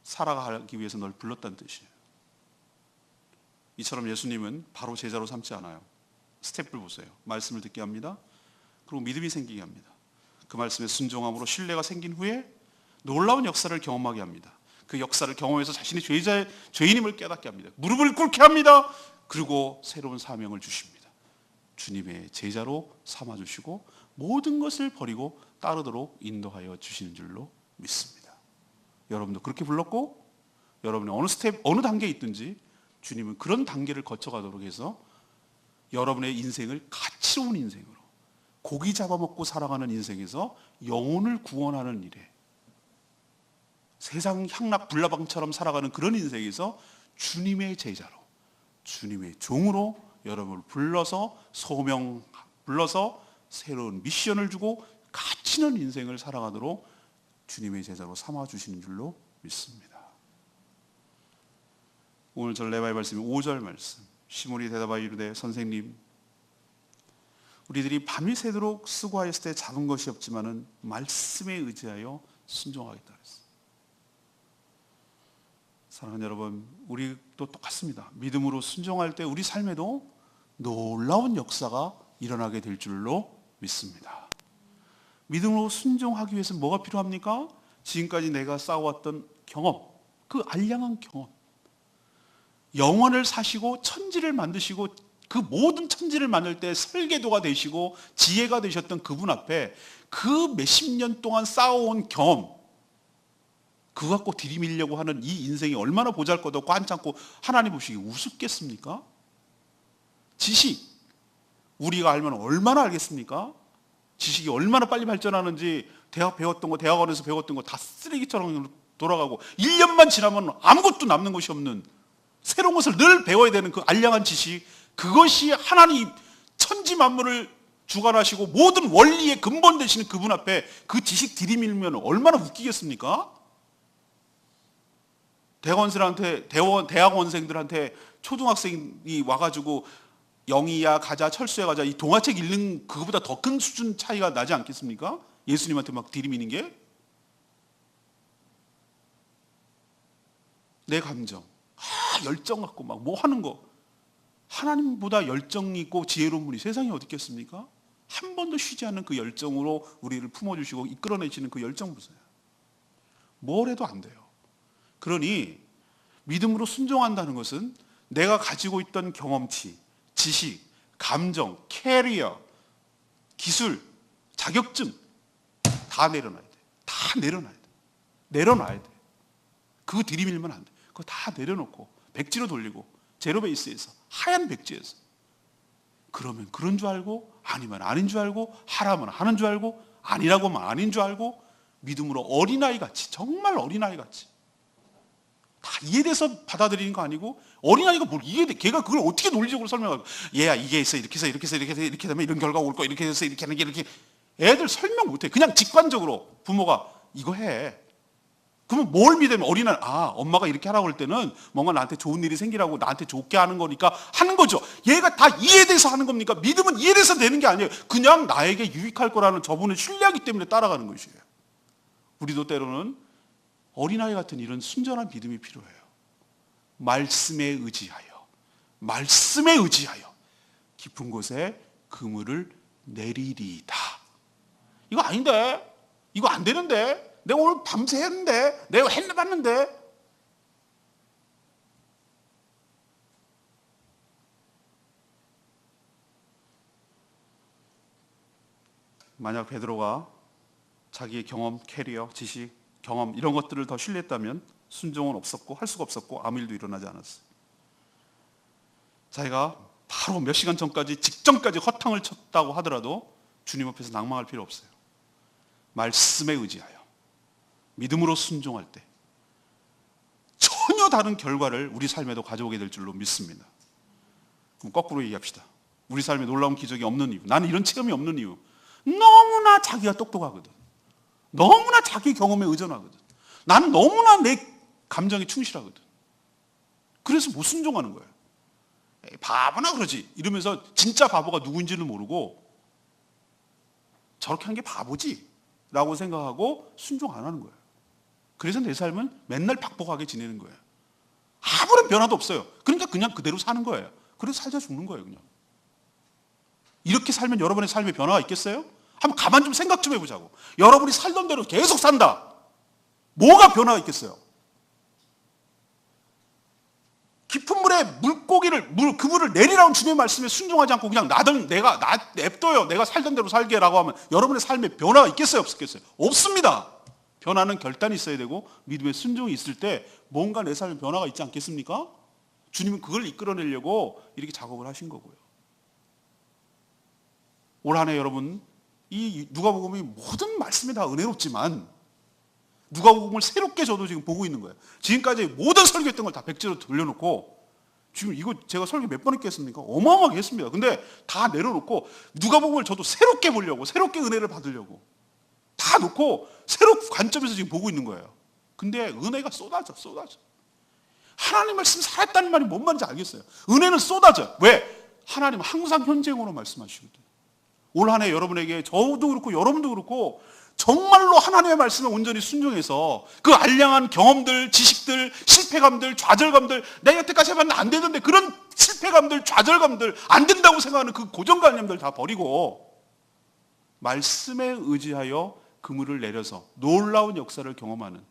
살아가기 위해서 널 불렀다는 뜻이에요. 이처럼 예수님은 바로 제자로 삼지 않아요. 스텝을 보세요. 말씀을 듣게 합니다. 그리고 믿음이 생기게 합니다. 그 말씀에 순종함으로 신뢰가 생긴 후에 놀라운 역사를 경험하게 합니다. 그 역사를 경험해서 자신이 죄인임을 깨닫게 합니다. 무릎을 꿇게 합니다. 그리고 새로운 사명을 주십니다. 주님의 제자로 삼아주시고 모든 것을 버리고 따르도록 인도하여 주시는 줄로 믿습니다. 여러분도 그렇게 불렀고, 여러분이 어느 단계에 있든지 주님은 그런 단계를 거쳐가도록 해서 여러분의 인생을 가치로운 인생으로, 고기 잡아먹고 살아가는 인생에서 영혼을 구원하는 일에, 세상 향락 불나방처럼 살아가는 그런 인생에서 주님의 제자로, 주님의 종으로 여러분을 불러서 불러서 새로운 미션을 주고 가치 있는 인생을 살아가도록 주님의 제자로 삼아주시는 줄로 믿습니다. 오늘 절 레바의 말씀이 5절 말씀. 시몬이 대답하여 이르되 선생님, 우리들이 밤이 새도록 수고하였을 때 잡은 것이 없지만은 말씀에 의지하여 순종하겠다 그랬어요. 사랑하는 여러분, 우리도 똑같습니다. 믿음으로 순종할 때 우리 삶에도 놀라운 역사가 일어나게 될 줄로 믿습니다. 믿음으로 순종하기 위해서 뭐가 필요합니까? 지금까지 내가 쌓아왔던 경험, 그 알량한 경험, 영원을 사시고 천지를 만드시고 그 모든 천지를 만들 때 설계도가 되시고 지혜가 되셨던 그분 앞에 그 몇십 년 동안 쌓아온 경험, 그거 갖고 들이밀려고 하는 이 인생이 얼마나 보잘것없고 한찮고 하나님 보시기에 우습겠습니까? 지식, 우리가 알면 얼마나 알겠습니까? 지식이 얼마나 빨리 발전하는지 대학 배웠던 거, 대학원에서 배웠던 거 다 쓰레기처럼 돌아가고 1년만 지나면 아무것도 남는 것이 없는, 새로운 것을 늘 배워야 되는 그 알량한 지식, 그것이 하나님 천지 만물을 주관하시고 모든 원리의 근본 되시는 그분 앞에 그 지식 들이밀면 얼마나 웃기겠습니까? 대학원생들한테 초등학생이 와가지고 영희야 가자, 철수야 가자, 이 동화책 읽는 그거보다 더 큰 수준 차이가 나지 않겠습니까? 예수님한테 막 들이미는 게. 내 감정, 열정 갖고 막 뭐 하는 거, 하나님보다 열정 있고 지혜로운 분이 세상에 어디 있겠습니까? 한 번도 쉬지 않는 그 열정으로 우리를 품어주시고 이끌어내시는 그 열정 보세요. 뭘 해도 안 돼요. 그러니 믿음으로 순종한다는 것은 내가 가지고 있던 경험치, 지식, 감정, 캐리어, 기술, 자격증 다 내려놔야 돼. 다 내려놔야 돼. 내려놔야 돼. 그거 들이밀면 안 돼. 그거 다 내려놓고 백지로 돌리고 제로 베이스에서 하얀 백지에서, 그러면 그런 줄 알고 아니면 아닌 줄 알고 하라면 하는 줄 알고 아니라고 하면 아닌 줄 알고 믿음으로 어린아이같이, 정말 어린아이같이 다 이해돼서 받아들이는 거 아니고, 어린아이가 뭘 이해돼? 걔가 그걸 어떻게 논리적으로 설명하고, 얘야 이게 있어, 이렇게 해서 이렇게 해서 이렇게 해서 이렇게 되면 이런 결과가 올 거야, 이렇게 해서 이렇게 하는 게 이렇게. 애들 설명 못해. 그냥 직관적으로 부모가 이거 해. 그러면 뭘 믿으면, 어린아이, 엄마가 이렇게 하라고 할 때는 뭔가 나한테 좋은 일이 생기라고 나한테 좋게 하는 거니까 하는 거죠. 얘가 다 이해돼서 하는 겁니까? 믿음은 이해돼서 되는 게 아니에요. 그냥 나에게 유익할 거라는 저분을 신뢰하기 때문에 따라가는 것이에요. 우리도 때로는 어린아이 같은 이런 순전한 믿음이 필요해요. 말씀에 의지하여, 말씀에 의지하여 깊은 곳에 그물을 내리리이다. 이거 아닌데, 이거 안 되는데, 내가 오늘 밤새 했는데, 내가 해봤는데. 만약 베드로가 자기의 경험, 캐리어, 지식, 경험 이런 것들을 더 신뢰했다면 순종은 없었고 할 수가 없었고 아무 일도 일어나지 않았어요. 자기가 바로 몇 시간 전까지, 직전까지 허탕을 쳤다고 하더라도 주님 앞에서 낭망할 필요 없어요. 말씀에 의지하여 믿음으로 순종할 때 전혀 다른 결과를 우리 삶에도 가져오게 될 줄로 믿습니다. 그럼 거꾸로 얘기합시다. 우리 삶에 놀라운 기적이 없는 이유, 나는 이런 체험이 없는 이유, 너무나 자기가 똑똑하거든. 너무나 자기 경험에 의존하거든. 나는 너무나 내 감정에 충실하거든. 그래서 못 순종하는 거예요. 에이, 바보나 그러지 이러면서 진짜 바보가 누구인지는 모르고 저렇게 한 게 바보지 라고 생각하고 순종 안 하는 거예요. 그래서 내 삶은 맨날 박복하게 지내는 거예요. 아무런 변화도 없어요. 그러니까 그냥 그대로 사는 거예요. 그래서 살자 죽는 거예요. 그냥 이렇게 살면 여러분의 삶에 변화가 있겠어요? 한번 가만 좀 생각 좀 해보자고. 여러분이 살던 대로 계속 산다. 뭐가 변화가 있겠어요? 깊은 물에 그물을 내리라는 주님의 말씀에 순종하지 않고 그냥 내가 냅둬요. 내가 살던 대로 살게라고 하면 여러분의 삶에 변화가 있겠어요? 없겠어요? 없습니다. 변화는 결단이 있어야 되고 믿음의 순종이 있을 때 뭔가 내 삶에 변화가 있지 않겠습니까? 주님은 그걸 이끌어내려고 이렇게 작업을 하신 거고요. 올 한 해 여러분, 이 누가복음이 모든 말씀이 다 은혜롭지만 누가복음을 새롭게 저도 지금 보고 있는 거예요. 지금까지 모든 설교했던 걸 다 백지로 돌려놓고, 지금 이거 제가 설교 몇 번 했겠습니까? 어마어마하게 했습니다. 근데 다 내려놓고 누가복음을 저도 새롭게 보려고, 새롭게 은혜를 받으려고 다 놓고 새로운 관점에서 지금 보고 있는 거예요. 근데 은혜가 쏟아져. 하나님 말씀 살았다는 말이 뭔 말인지 알겠어요. 은혜는 쏟아져. 왜? 하나님은 항상 현재형으로 말씀하시거든요. 올 한 해 여러분에게, 저도 그렇고 여러분도 그렇고 정말로 하나님의 말씀에 온전히 순종해서 그 알량한 경험들, 지식들, 실패감들, 좌절감들, 내가 여태까지 해봤는데 안 되는데 그런 실패감들, 좌절감들, 안 된다고 생각하는 그 고정관념들 다 버리고 말씀에 의지하여 그물을 내려서 놀라운 역사를 경험하는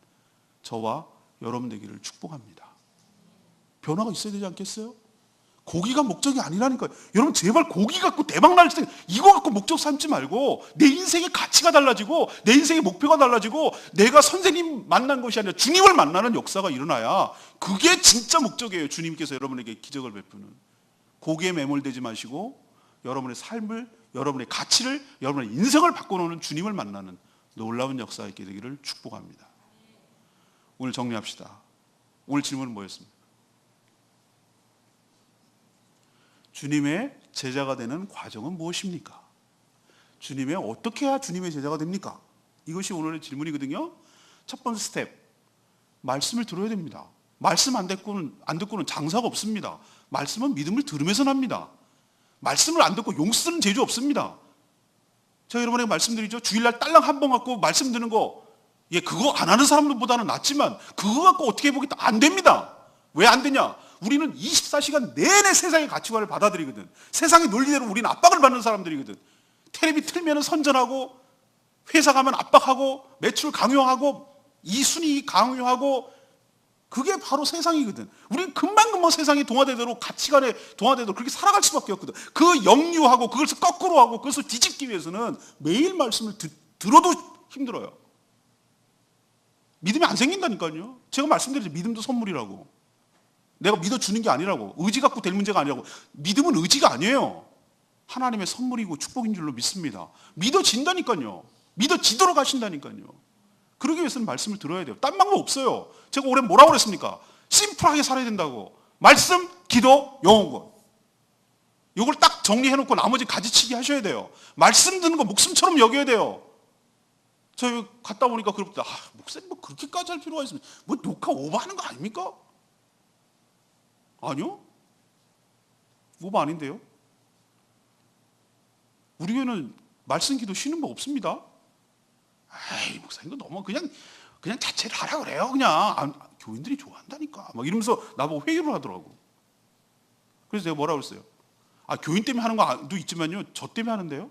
저와 여러분 되기를 축복합니다. 변화가 있어야 되지 않겠어요? 고기가 목적이 아니라니까요. 여러분 제발 고기 갖고 대박 날 때 이거 갖고 목적 삼지 말고 내 인생의 가치가 달라지고 내 인생의 목표가 달라지고 내가 선생님 만난 것이 아니라 주님을 만나는 역사가 일어나야 그게 진짜 목적이에요. 주님께서 여러분에게 기적을 베푸는. 고기에 매몰되지 마시고 여러분의 삶을, 여러분의 가치를, 여러분의 인생을 바꿔놓는 주님을 만나는 놀라운 역사가 있게 되기를 축복합니다. 오늘 정리합시다. 오늘 질문은 뭐였습니까? 주님의 제자가 되는 과정은 무엇입니까? 주님의 어떻게 해야 주님의 제자가 됩니까? 이것이 오늘의 질문이거든요. 첫 번째 스텝, 말씀을 들어야 됩니다. 말씀 안 듣고는 장사가 없습니다. 말씀은 믿음을 들으면서 납니다. 말씀을 안 듣고 용 쓰는 재주 없습니다. 제가 여러분에게 말씀드리죠. 주일날 딸랑 한 번 갖고 말씀 드는 거, 그거 안 하는 사람들보다는 낫지만 그거 갖고 어떻게 해보겠다, 안 됩니다. 왜 안 되냐? 우리는 24시간 내내 세상의 가치관을 받아들이거든. 세상의 논리대로 우리는 압박을 받는 사람들이거든. 텔레비 틀면 선전하고, 회사 가면 압박하고, 매출 강요하고, 이순위 강요하고, 그게 바로 세상이거든. 우리는 금방금방 세상의 동화대로, 가치관의 동화대로 그렇게 살아갈 수밖에 없거든. 그 역류하고 그것을 거꾸로 하고 그것을 뒤집기 위해서는 매일 말씀을 들어도 힘들어요. 믿음이 안 생긴다니까요. 제가 말씀드렸죠. 믿음도 선물이라고. 내가 믿어주는 게 아니라고. 의지 갖고 될 문제가 아니라고. 믿음은 의지가 아니에요. 하나님의 선물이고 축복인 줄로 믿습니다. 믿어진다니까요. 믿어지도록 하신다니까요. 그러기 위해서는 말씀을 들어야 돼요. 딴 방법 없어요. 제가 올해 뭐라고 그랬습니까? 심플하게 살아야 된다고. 말씀, 기도, 영혼권. 이걸 딱 정리해놓고 나머지 가지치기 하셔야 돼요. 말씀 듣는 거 목숨처럼 여겨야 돼요. 저 갔다 오니까 그럽니다. 목사님 뭐 그렇게까지 할 필요가 있습니까? 뭐 녹화 오버하는 거 아닙니까? 아니요? 오버 아닌데요? 우리 교회는 말씀 기도 쉬는 법 없습니다. 에이, 목사님, 이거 너무 그냥 자체를 하라 그래요. 그냥. 교인들이 좋아한다니까. 막 이러면서 나보고 회의를 하더라고. 그래서 제가 뭐라고 그랬어요? 교인 때문에 하는 거도 있지만요. 저 때문에 하는데요.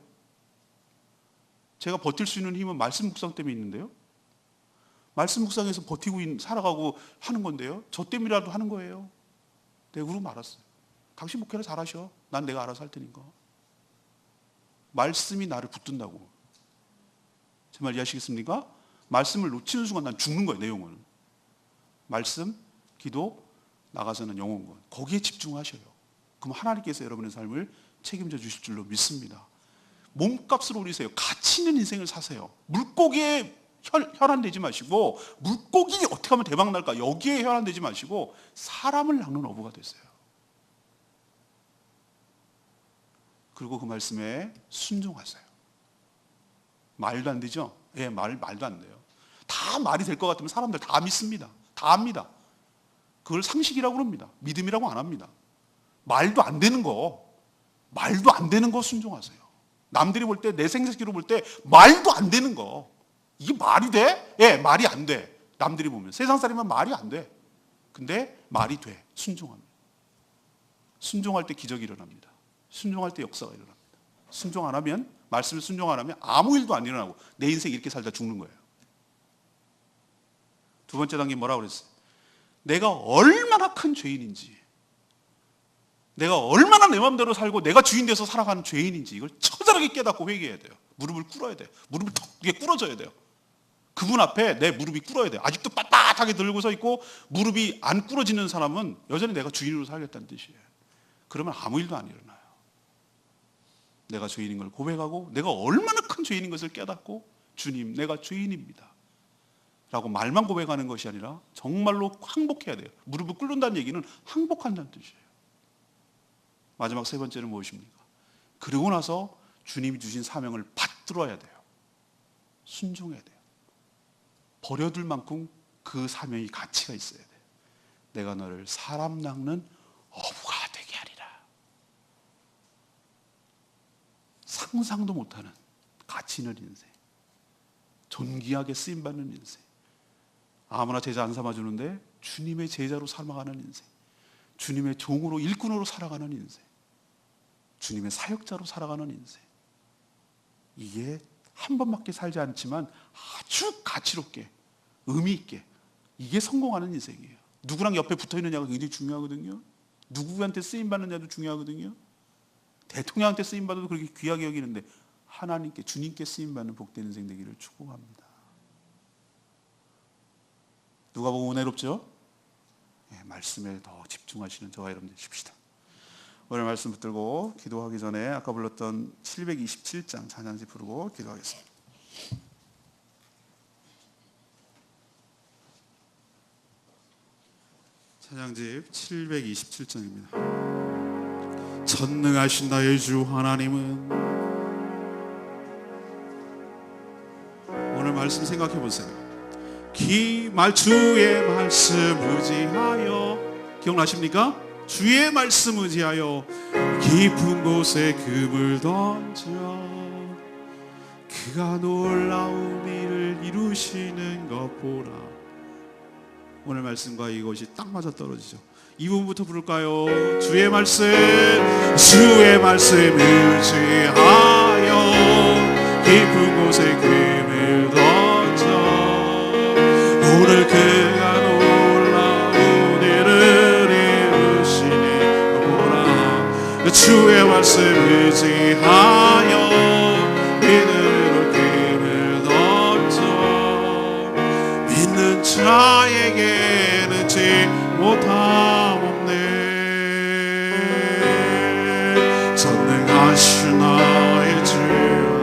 제가 버틸 수 있는 힘은 말씀 묵상 때문에 있는데요. 말씀 묵상에서 버티고 살아가고 하는 건데요. 저 때문이라도 하는 거예요. 내가 그러고 말았어요. 당신 목회를 잘하셔. 난 내가 알아서 할 테니까. 말씀이 나를 붙든다고. 제 말 이해하시겠습니까? 말씀을 놓치는 순간 난 죽는 거예요. 내 영혼은. 말씀, 기도, 나가서는 영혼권. 거기에 집중하셔요. 그럼 하나님께서 여러분의 삶을 책임져 주실 줄로 믿습니다. 몸값으로 올리세요. 가치 있는 인생을 사세요. 물고기에 혈안되지 마시고, 물고기 어떻게 하면 대박 날까, 여기에 혈안되지 마시고 사람을 낚는 어부가 되세요. 그리고 그 말씀에 순종하세요. 말도 안 되죠? 말도 안 돼요. 다 말이 될 것 같으면 사람들 다 믿습니다. 다 압니다. 그걸 상식이라고 합니다. 믿음이라고 안 합니다. 말도 안 되는 거 순종하세요. 남들이 볼 때, 내 생각으로 볼 때 말도 안 되는 거, 이게 말이 돼? 말이 안 돼. 남들이 보면. 세상 사람이면 말이 안 돼. 근데 말이 돼. 순종합니다. 순종할 때 기적이 일어납니다. 순종할 때 역사가 일어납니다. 순종 안 하면, 말씀을 순종 안 하면 아무 일도 안 일어나고 내 인생 이렇게 살다 죽는 거예요. 두 번째 단계 뭐라고 그랬어요? 내가 얼마나 큰 죄인인지, 내가 얼마나 내 마음대로 살고 내가 주인 돼서 살아가는 죄인인지 이걸 처절하게 깨닫고 회개해야 돼요. 무릎을 꿇어야 돼요. 무릎을 턱 이게 꿇어져야 돼요. 그분 앞에 내 무릎이 꿇어야 돼요. 아직도 빳빳하게 들고 서 있고 무릎이 안 꿇어지는 사람은 여전히 내가 주인으로 살겠다는 뜻이에요. 그러면 아무 일도 안 일어나요. 내가 죄인인 걸 고백하고 내가 얼마나 큰 죄인인 것을 깨닫고 주님 내가 죄인입니다 라고 말만 고백하는 것이 아니라 정말로 항복해야 돼요. 무릎을 꿇는다는 얘기는 항복한다는 뜻이에요. 마지막 세 번째는 무엇입니까? 그러고 나서 주님이 주신 사명을 받들어야 돼요. 순종해야 돼요. 버려둘 만큼 그 사명이 가치가 있어야 돼요. 내가 너를 사람 낚는 어부가 되게 하리라. 상상도 못하는 가치 있는 인생, 존귀하게 쓰임받는 인생, 아무나 제자 안 삼아주는데 주님의 제자로 살아가는 인생, 주님의 종으로 일꾼으로 살아가는 인생, 주님의 사역자로 살아가는 인생. 이게 한 번밖에 살지 않지만 아주 가치롭게 의미 있게 이게 성공하는 인생이에요. 누구랑 옆에 붙어있느냐가 굉장히 중요하거든요. 누구한테 쓰임받느냐도 중요하거든요. 대통령한테 쓰임받아도 그렇게 귀하게 여기는데 하나님께 주님께 쓰임받는 복된 인생 되기를 축복합니다. 누가 보고 은혜롭죠? 네, 말씀에 더 집중하시는 저와 여러분 되십시다. 오늘 말씀 붙들고 기도하기 전에 아까 불렀던 727장 찬양지 부르고 기도하겠습니다. 찬양집 727장입니다. 전능하신 나의 주 하나님은, 오늘 말씀 생각해 보세요. 주의 말씀 의지하여, 기억나십니까? 주의 말씀 의지하여 깊은 곳에 금을 던져 그가 놀라운 일을 이루시는 것 보라. 오늘 말씀과 이것이 딱 맞아 떨어지죠. 이 부분부터 부를까요? 주의 말씀 의지하여 깊은 곳에 금을 던져 오늘 그가 놀라운 일을 이루시니 보라. 주의 말씀 의지하여 믿음으로 금을 던져 믿는 자에게는 지 못함 없네. 전능하신 나의 주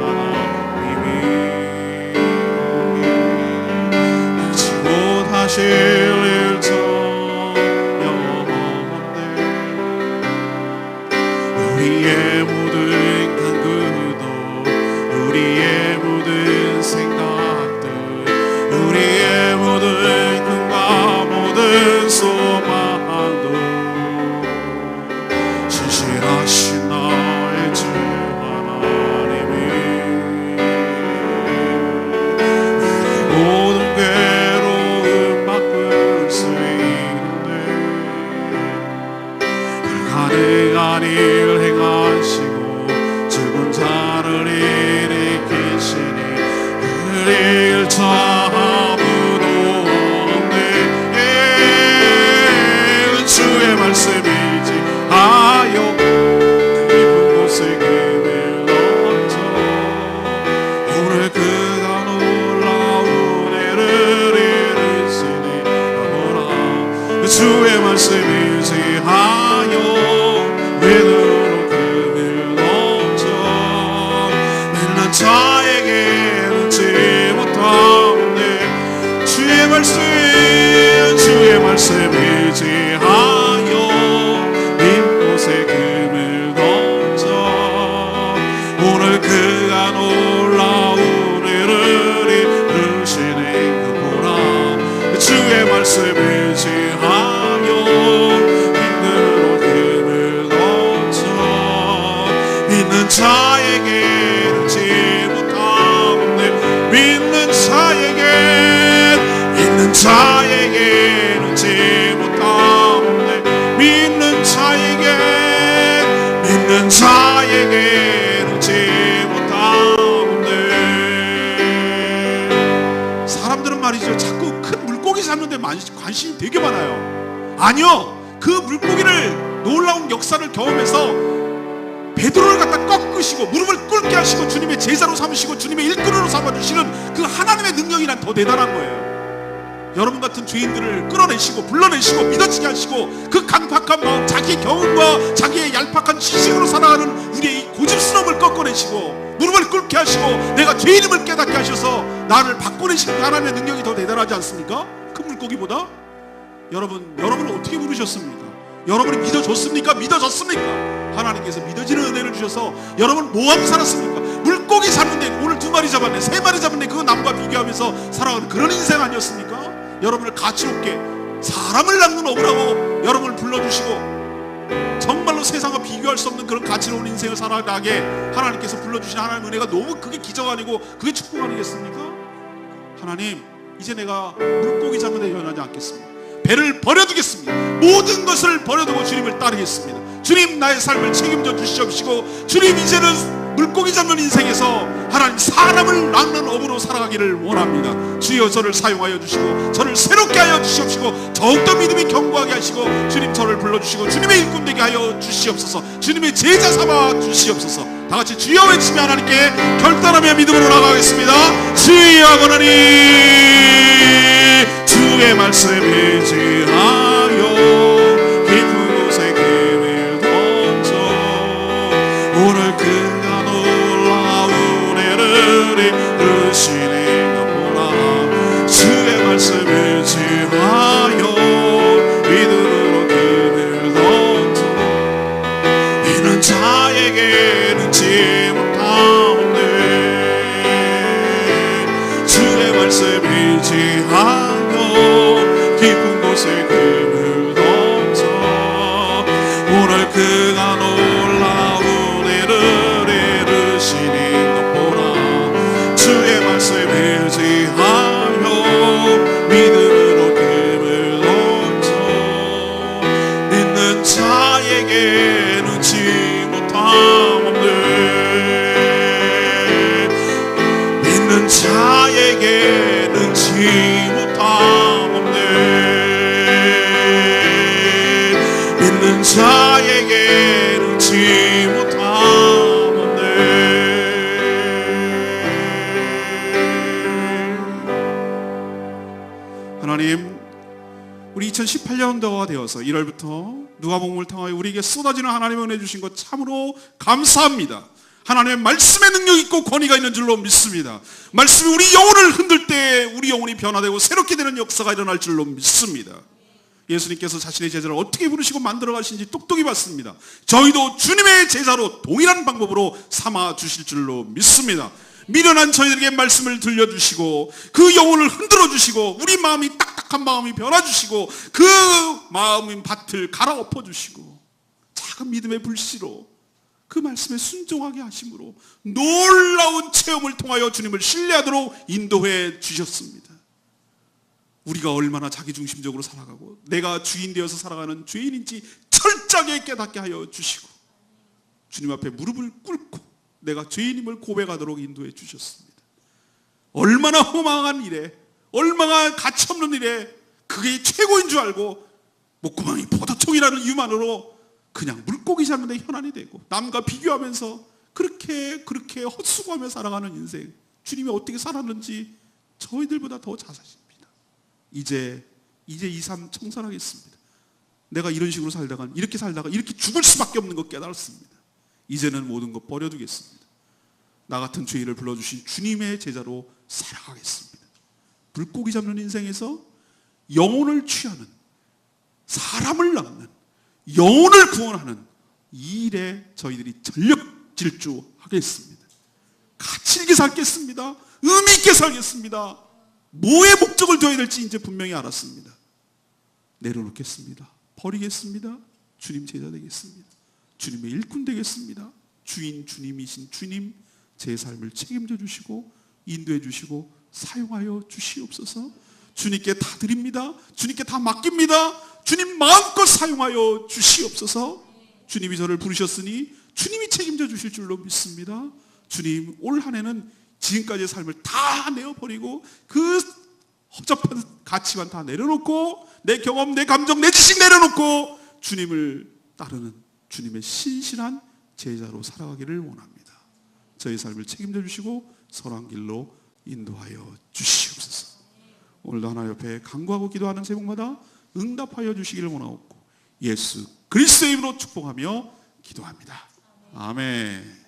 하나님이 알지 못하실 일 전혀 없네. 우리의 모든 간구도 우리의 모든 생각들 우리의 모든 꿈과 모든 소망도 신실하신 나의 주 하나님이 우리 모든 괴로움 바꿀 수 있는데 불가능한 일 행하시고 죽은 자를 일으키시니 그를 자 말씀 의지하여 깊은 곳에 금을 던져 오늘 그가 놀라운 일을 이루시니 보라. 주의 말씀 의지하여 믿음으로 금을 던져 믿는 자에게는 지 못하네. 주의 말씀 의지하여 금을 던져 오늘 그가 놀라운 일을 이루시니 보라. 주의 말씀 의지하여 믿음으로 금을 던져 믿는 자에게는 지 못하네. 믿는 자에게는 지 못하네. 믿는 자에게는 지 못하네. 사람들은 말이죠, 자꾸 큰 물고기 잡는데 관심이 되게 많아요. 아니요, 그 물고기를 놀라운 역사를 경험해서 베드로를 갖다 꺾으시고 무릎을 꿇게 하시고 주님의 제자로 삼으시고 주님의 일꾼으로 삼아주시는 그 하나님의 능력이란 더 대단한 거예요. 여러분 같은 죄인들을 끌어내시고 불러내시고 믿어지게 하시고 그 강팍한 마음, 자기의 경험과 자기의 얄팍한 지식으로 살아가는 우리의 이 고집스러움을 꺾어내시고 내려놓게 하시고 내가 죄인임을 깨닫게 하셔서 나를 바꿔내신 하나님의 능력이 더 대단하지 않습니까? 큰 물고기보다. 여러분을 어떻게 부르셨습니까? 여러분이 믿어줬습니까? 믿어졌습니까? 하나님께서 믿어지는 은혜를 주셔서 여러분 뭐하고 살았습니까? 물고기 잡는데 오늘 2마리 잡았네, 3마리 잡았네, 그거 남과 비교하면서 살아가는 그런 인생 아니었습니까? 여러분을 가치롭게 사람을 낚는 어부라고 여러분을 불러주시고 정말로 세상과 비교할 수 없는 그런 가치로운 인생을 살아가게 하나님께서 불러주신 하나님의 은혜가 너무 그게 기적 아니고 그게 축복 아니겠습니까? 하나님, 이제 내가 물고기 잡는 데 연하지 않겠습니다. 배를 버려두겠습니다. 모든 것을 버려두고 주님을 따르겠습니다. 주님, 나의 삶을 책임져 주시옵시고 주님, 이제는 물고기 잡는 인생에서 하나님 사람을 낚는 어부로 살아가기를 원합니다. 주여, 저를 사용하여 주시고 저를 새롭게 하여 주시옵시고 더욱더 믿음이 견고하게 하시고 주님, 저를 불러주시고 주님의 일꾼 되게 하여 주시옵소서. 주님의 제자 삼아 주시옵소서. 다같이 주여 외치며 하나님께 결단하며 믿음으로 나가겠습니다. 주여, 권하니 주의 말씀 의지하여 깊은 곳에 금을 던져 오늘 그가 놀라운 애를 이루시는 것 보라. 주의 말씀 의지하여 믿음으로 금을 던져 이는 자에게 능치 못하오네. 주의 말씀 의지하여 깊은 곳에 금을 던져 오늘 그가 놀라운 일을 이루시는 것 보라. 주의 말씀 의지하여 믿음으로 금을 던져 믿는 자에게 능치 못함없네. 믿는 자에게 능치 믿는 자에게 능치 못하는데. 하나님, 우리 2018년도가 되어서 1월부터 누가복음을 통하여 우리에게 쏟아지는 하나님의 은혜 주신 것 참으로 감사합니다. 하나님의 말씀의 능력 있고 권위가 있는 줄로 믿습니다. 말씀이 우리 영혼을 흔들 때 우리 영혼이 변화되고 새롭게 되는 역사가 일어날 줄로 믿습니다. 예수님께서 자신의 제자를 어떻게 부르시고 만들어 가신지 똑똑히 봤습니다. 저희도 주님의 제자로 동일한 방법으로 삼아 주실 줄로 믿습니다. 미련한 저희들에게 말씀을 들려주시고 그 영혼을 흔들어 주시고 우리 마음이 딱딱한 마음이 변화주시고 그 마음인 밭을 갈아엎어 주시고 작은 믿음의 불씨로 그 말씀에 순종하게 하심으로 놀라운 체험을 통하여 주님을 신뢰하도록 인도해 주셨습니다. 우리가 얼마나 자기중심적으로 살아가고 내가 주인 되어서 살아가는 죄인인지 철저하게 깨닫게 하여 주시고 주님 앞에 무릎을 꿇고 내가 죄인임을 고백하도록 인도해 주셨습니다. 얼마나 허망한 일에, 얼마나 가치없는 일에 그게 최고인 줄 알고 목구멍이 포도청이라는 이유만으로 그냥 물고기 잡는 데 현안이 되고 남과 비교하면서 그렇게 헛수고하며 살아가는 인생, 주님이 어떻게 살았는지 저희들보다 더 잘 사십니다. 이제 이 삶 청산하겠습니다. 내가 이런 식으로 살다가 이렇게 죽을 수밖에 없는 것 깨달았습니다. 이제는 모든 것 버려두겠습니다. 나 같은 죄인을 불러주신 주님의 제자로 살아가겠습니다. 물고기 잡는 인생에서 영혼을 취하는, 사람을 낚는, 영혼을 구원하는 이 일에 저희들이 전력 질주하겠습니다. 가치 있게 살겠습니다. 의미 있게 살겠습니다. 뭐에 목적을 둬야 될지 이제 분명히 알았습니다. 내려놓겠습니다. 버리겠습니다. 주님 제자 되겠습니다. 주님의 일꾼 되겠습니다. 주인 주님이신 주님, 제 삶을 책임져 주시고 인도해 주시고 사용하여 주시옵소서. 주님께 다 드립니다. 주님께 다 맡깁니다. 주님 마음껏 사용하여 주시옵소서. 주님이 저를 부르셨으니 주님이 책임져 주실 줄로 믿습니다. 주님, 올 한 해는 지금까지의 삶을 다 내어버리고 그 허접한 가치만 다 내려놓고 내 경험, 내 감정, 내 지식 내려놓고 주님을 따르는 주님의 신실한 제자로 살아가기를 원합니다. 저희 삶을 책임져 주시고 선한 길로 인도하여 주시옵소서. 오늘도 하나님 옆에 간구하고 기도하는 제목마다 응답하여 주시기를 원하옵고 예수 그리스도의 이름으로 축복하며 기도합니다. 아멘.